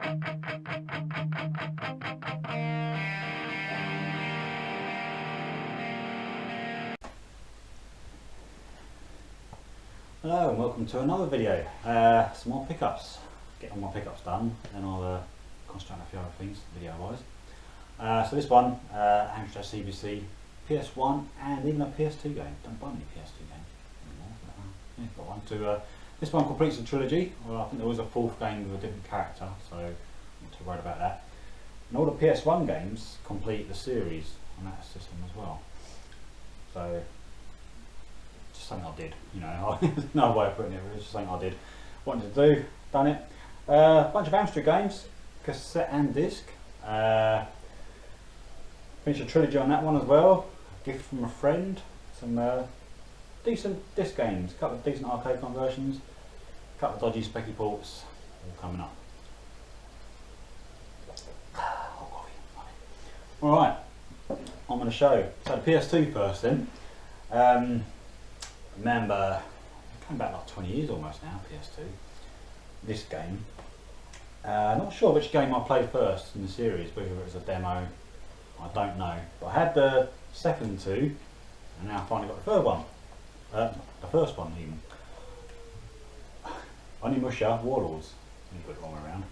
Hello and welcome to another video. Some more pickups. Get all my pickups done, and I'll concentrate on a few other things video wise. So this one, Amstrad CPC, PS1 and even a PS2 game. Don't buy any PS2 games anymore, but, yeah, got one. This one completes the trilogy. Well, I think there was a fourth game with a different character, so I'm not too worried about that. And all the PS1 games complete the series on that system as well. So just something I did, you know. There's no way of putting it, it's just something I did. Wanted to do, done it. Bunch of Amstrad games, cassette and disc. Finished a trilogy on that one as well. A gift from a friend. Some decent disc games, a couple of decent arcade conversions, a couple of dodgy specky ports, all coming up. Alright, I'm going to show. So the PS2 first then. Remember, going back like 20 years almost now, PS2. This game. Not sure which game I played first in the series, whether it was a demo, I don't know. But I had the second two, and now I finally got the third one. The first one even. Onimusha Warlords. Let me put it wrong around.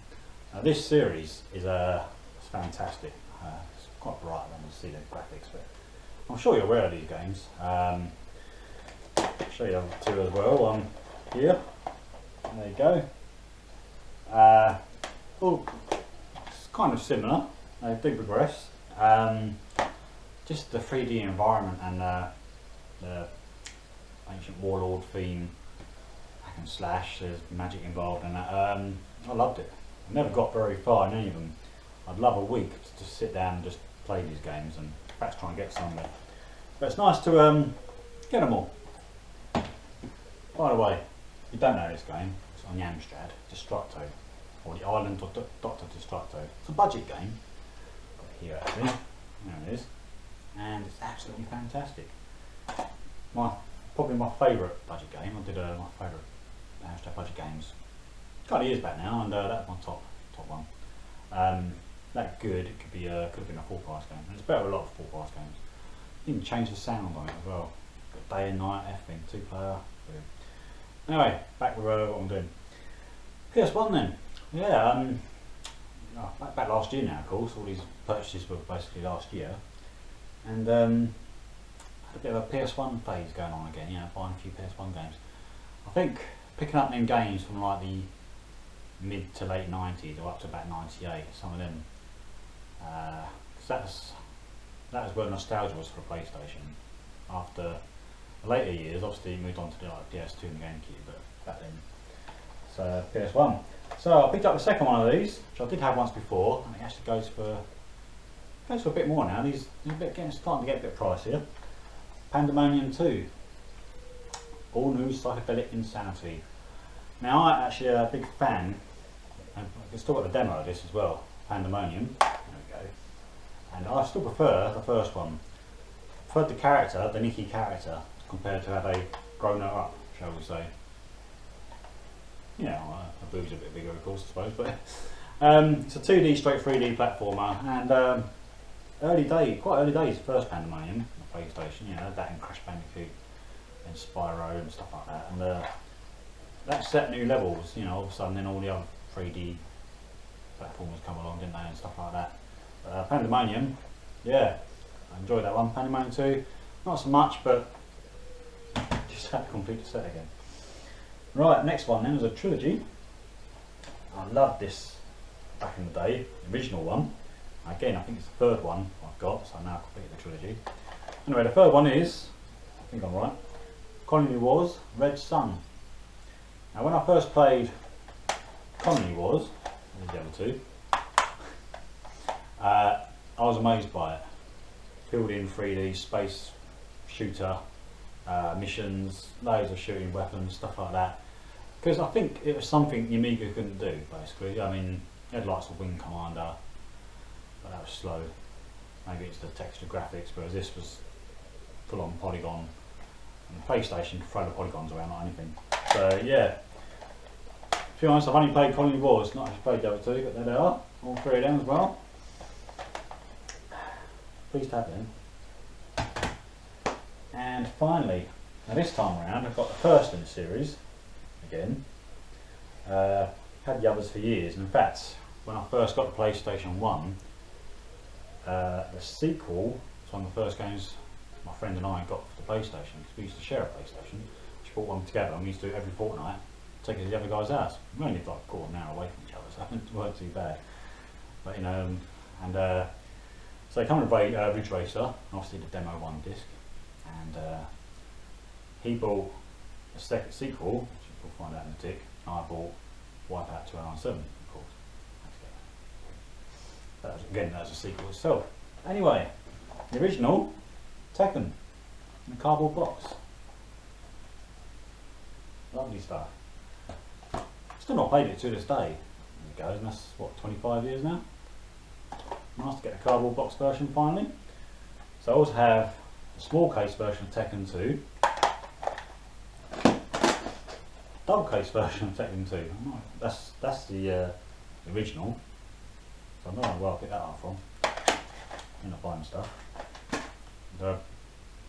Now this series is it's fantastic. It's quite bright when you see the graphics, but I'm sure you're aware of these games. I'll show you the other two as well. One here. There you go. Well, it's kind of similar. They do progress. Just the 3D environment and the ancient warlord theme, hack and slash. There's magic involved in that. I loved it. I never got very far in any of them. I'd love a week to just sit down and just play these games, and perhaps try and get some of it. But it's nice to get them all. By the way, if you don't know this game, it's on the Amstrad, Destructo, or the Island of Dr. Destructo. It's a budget game. Got it here actually, there it is, and it's absolutely fantastic. Probably my favourite budget game. I did my favourite Amstrad budget games a couple of years back now, and that's my top one. That good, it could have been a full price game, and it's better than a lot of full price games. You can change the sound on it as well. Got day and night, everything, 2-player. Anyway, back with what I'm doing. PS1 then. Yeah, back last year now, of course. All these purchases were basically last year, and had a bit of a PS1 phase going on again. You know, buying a few PS1 games. I think picking up them games from like the mid to late 90s or up to about 98. Some of them, because that was where nostalgia was for PlayStation. After the later years, obviously moved on to the like PS2 and GameCube, but back then, so PS1. So I picked up the second one of these, which I did have once before, and it actually goes for a bit more now. These starting to get a bit pricier. Pandemonium 2, all new psychedelic insanity. Now I'm actually a big fan, and I can still got the demo of this as well. Pandemonium, there we go. And I still prefer the first one. Preferred the character, the Nikki character, compared to how they grown her up, shall we say. Yeah, well, her boobs are a bit bigger, of course, I suppose, but it's a 2D straight 3D platformer, and quite early days, first Pandemonium, the PlayStation, you know, that and Crash Bandicoot and Spyro and stuff like that, and that set new levels, you know. All of a sudden then all the other 3D platformers come along, didn't they, and stuff like that. But Pandemonium, yeah, I enjoyed that one. Pandemonium 2, not so much, but just had to complete the set again. Right, next one then was a trilogy. I loved this back in the day, the original one. Again, I think it's the third one I've got, so I now completed the trilogy. Anyway, the third one is, I think I'm right, Colony Wars, Red Sun. Now when I first played Colony Wars, there's the other two, I was amazed by it. Filled in 3D, space shooter, missions, loads of shooting weapons, stuff like that. Because I think it was something the Amiga couldn't do, basically. I mean, it had lots of Wing Commander, but that was slow. Maybe it's the texture graphics, whereas this was full on polygon. And the PlayStation could throw the polygons around like anything. So yeah, To be honest, I've only played Colony Wars, not actually played the other two, but there they are, all three of them as well. Pleased to have them. And finally, now this time around, I've got the first in the series again. Had the others for years, and in fact, when I first got the PlayStation 1, the sequel was one of the first games my friend and I got for the PlayStation, because we used to share a PlayStation. We bought one together, and we used to do it every fortnight, take it to the other guy's house. We only lived like a quarter of an hour away from each other, so it weren't too bad. But you know, and so they come with a Ridge Racer, obviously the demo 1 disc, and he bought a second sequel, which we'll find out in a tick. I bought Wipeout 297, of course. That was, again, that was a sequel itself. Anyway, the original Tekken in a cardboard box. Lovely stuff. Still not played it to this day. There it goes, and that's what, 25 years now? Nice to get the cardboard box version finally. So I also have a small case version of Tekken 2. Double case version of Tekken 2. That's the original. So I don't know where I picked that up from. In the fine stuff. The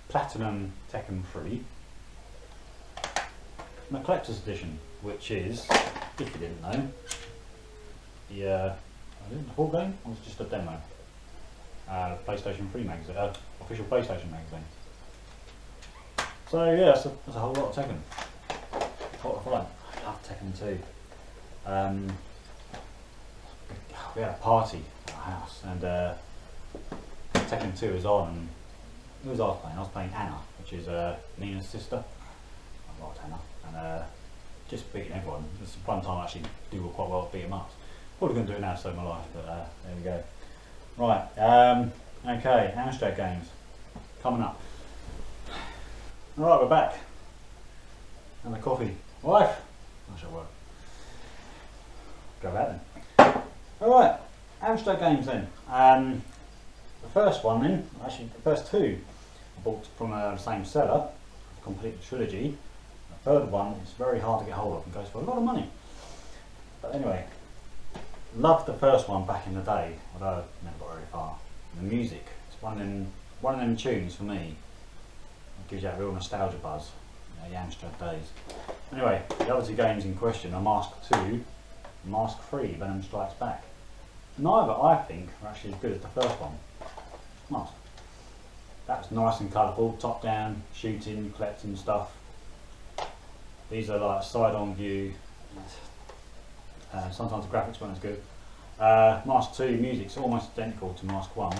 Platinum Tekken 3. And the collector's edition, which is, if you didn't know, the full game, or was it just a demo? PlayStation 3 magazine, official PlayStation magazine. So yeah, that's a whole lot of Tekken. A lot of fun. I love Tekken 2. We had a party at our house, and Tekken 2 was on, and who was I playing? I was playing Anna, which is Nina's sister. I liked Anna, and just beating everyone. It was a fun time. I actually do quite well at beating them up. Probably going to do it now to save my life, but there we go. Right, okay, Amstrad games coming up. Alright, we're back. And the coffee. Wife! That should work. Go back then. Alright, Amstrad games then. The first one then, actually the first two, I bought from the same seller, complete the trilogy. The third one is very hard to get hold of and goes for a lot of money. But anyway, loved the first one back in the day, although I never got very far. The music, it's one of them tunes for me. It gives you that real nostalgia buzz, you know, the Amstrad days. Anyway, the other two games in question are Mask 2 and Mask 3, Venom Strikes Back. Neither, I think, are actually as good as the first one. Mask. That was nice and colourful, top down, shooting, collecting stuff. These are like side-on view. Sometimes the graphics weren't as good. Mask 2 music's almost identical to Mask 1. I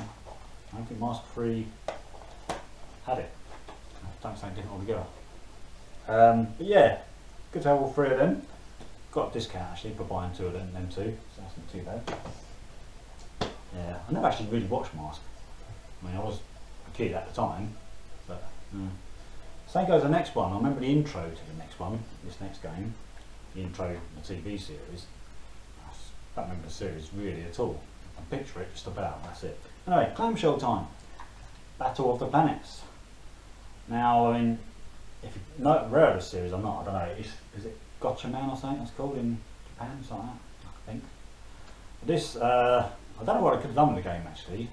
don't think Mask 3 had it. Don't sound different altogether. But yeah, good to have all three of them. Got a discount actually for buying two of them two, so that's not too bad. Yeah, I never actually really watched Mask. I mean, I was a kid at the time, but same goes the next one. I remember the intro to the next one, this next game, the intro to the TV series. I don't remember the series really at all. I picture it just about, that's it. Anyway, clamshell time. Battle of the Planets. Now, I mean, if you know rare of the series or not, I don't know, is it Gotcha Man or something it's called in Japan, something like that, I think. But this, I don't know what I could have done with the game actually,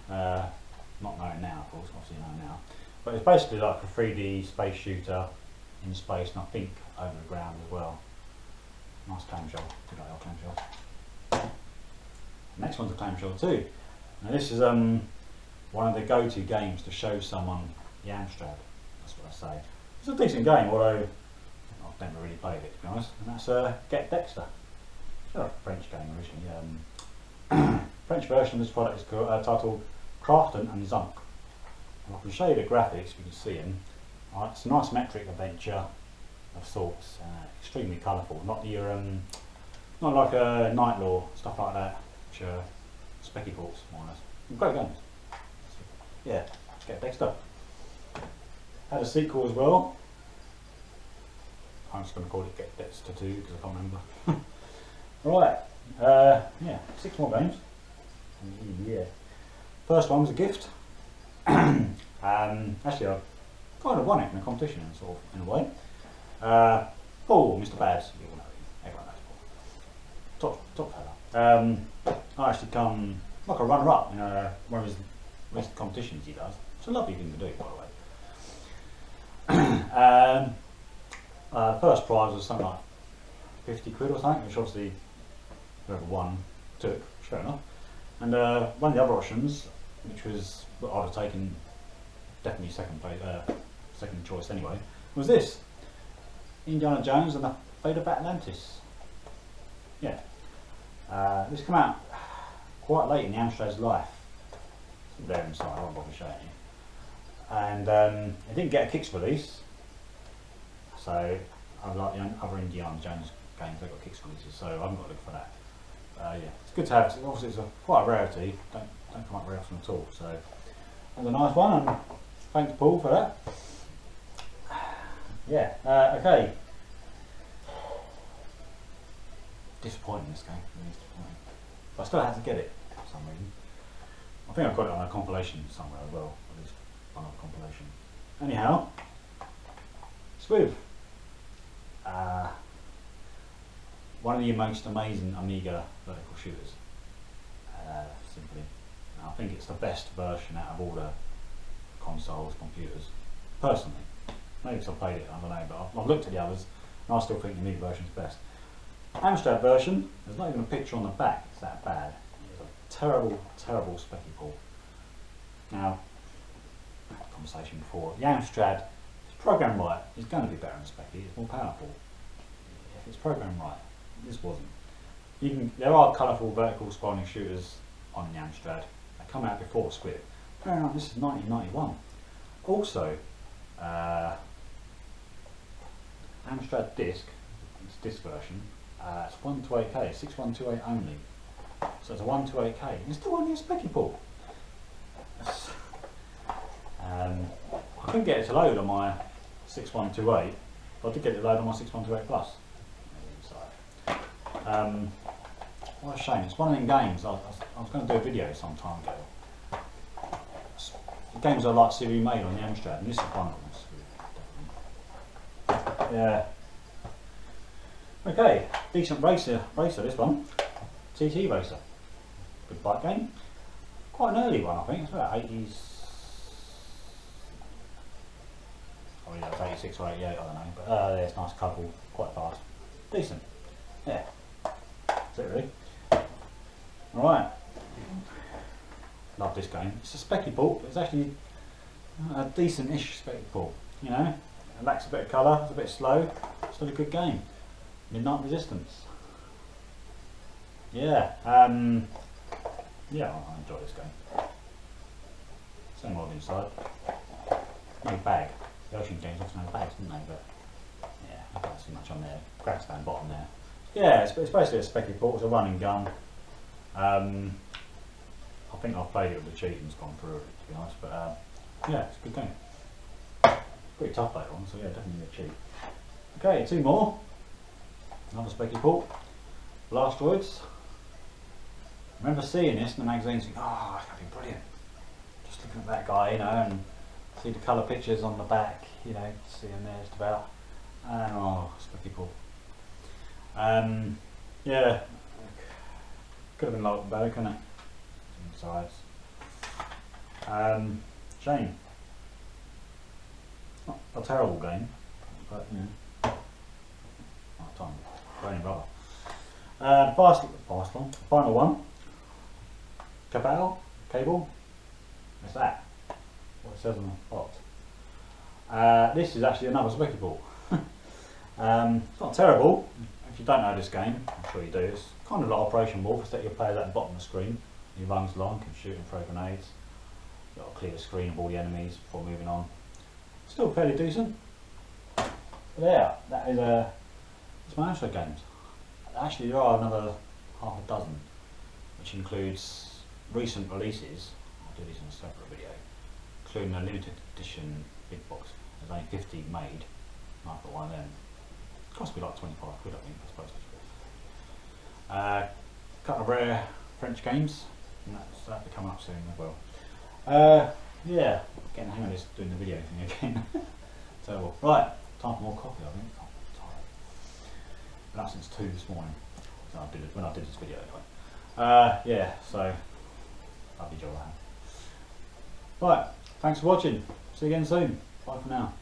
not knowing now of course, obviously know now. But it's basically like a 3D space shooter in space, and I think over the ground as well. Nice clamshell, good old clamshell. Next one's a clamshell too. Now this is one of the go-to games to show someone the Amstrad, that's what I say. It's a decent game, although I've never really played it to be honest, and that's Get Dexter. It's a French game originally. French version of this product is titled Crafton and Zunk. And I can show you the graphics, you can see them. It's a nice metric adventure of sorts, extremely colourful, not like a Night Law, stuff like that, which are specky thoughts more or less. Great games. Yeah, Get Dexter. Had a sequel as well. I'm just going to call it Get Dexter 2 because I can't remember. Right, yeah, 6 more games. Yeah. First one was a gift. Actually, I kind of won it in a competition, sort of, in a way. Paul, Mr. Babs, you all know him. Everyone knows top fella. I actually come like a runner-up in one of his recent competitions he does. It's a lovely thing to do, by the way. First prize was something like 50 quid or something, which obviously whoever won took, fair enough. And one of the other options, which was what I'd have taken definitely second choice anyway, was this. Indiana Jones and the Fate of Atlantis. Yeah. This came out quite late in the Amstrad's life. It's there inside, I won't bother showing you. And it didn't get a kicks release. So, unlike the other Indiana Jones games, they've got kicks releases, so I haven't got to look for that. Yeah, it's good to have. Obviously, it's quite a rarity. Don't come up very often at all. So, that's a nice one, and thanks, Paul, for that. Yeah. Okay. Disappointing this game. Really disappointing. But I still had to get it for some reason. I think I've got it on a compilation somewhere as well. At least on a compilation. Anyhow, Swiv. One of the most amazing Amiga vertical shooters. Simply. And I think it's the best version out of all the consoles, computers. Personally. Maybe because I've played it, I don't know, but I've looked at the others and I still think the Amiga version is best. Amstrad version, there's not even a picture on the back, it's that bad. It's a terrible, terrible specky port. Now, conversation before, the Amstrad, if it's programmed right, it's going to be better than specky, it's more powerful. If it's programmed right, this wasn't. There are colourful vertical scrolling shooters on the Amstrad. They come out before Squid. Fair enough, this is 1991. Also, Amstrad disc, it's this version, it's 128K, 6128 only. So it's a 128K. It's still only a specky port. I couldn't get it to load on my 6128, but I did get it to load on my 6128 Plus. What a shame. It's one of them games. I was going to do a video some time ago. The games I like to see remade on the Amstrad, and this is one of them. Yeah. Okay, decent racer this one. TT Racer. Good bike game. Quite an early one, I think. It's about 80s. Oh yeah, it's 86 or 88, I don't know. But yeah, it's nice couple, quite fast. Decent. Yeah. That's it really. Alright. Love this game. It's a specky port, but it's actually a decent-ish specky port. You know, it lacks a bit of colour, it's a bit slow. Still a good game. Midnight Resistance. Yeah, yeah, I enjoy this game. Same mod inside. No bag. The Ocean games often have bags, didn't they? But yeah, I can't see much on there. Cracks down bottom there. Yeah, it's basically a specky port. It's a running gun. I think I've played it with the cheat and it's gone through it, to be honest. But yeah, it's a good game. Pretty tough later on, so yeah, definitely a cheat. Okay, two more. Another specky port. Blastroids. I remember seeing this in the magazine thinking, oh, it's going to be brilliant. Just looking at that guy, you know, and see the colour pictures on the back, you know, see him there just about. And oh, specky port. Yeah, could have been a lot better, couldn't it? Sides. Shame. Not a terrible game, but you know, not time. Brain brother. Fast one. Final one. Cable. What's that? What it says on the box. This is actually another specky port. It's not terrible. If you don't know this game, I'm sure you do. It's kind of like Operation Wolf. Set your players at the bottom of the screen. He runs along, can shoot and throw grenades. You've got to clear the screen of all the enemies before moving on. Still fairly decent. But yeah, that is it's my Amstrad games. Actually, there are another half a dozen, which includes recent releases. I'll do these in a separate video, including a limited edition big box. There's only 50 made. And I've got one of them. It cost me like 25 quid, I think, I suppose. Couple of rare French games, and that'll be coming up soon as well. Yeah, getting the hang of this, doing the video thing again. Terrible. Right, time for more coffee, I think. I'm tired. Been up since 2 this morning. when I did this video anyway. Yeah, so lovely job I had. Right, thanks for watching. See you again soon. Bye for now.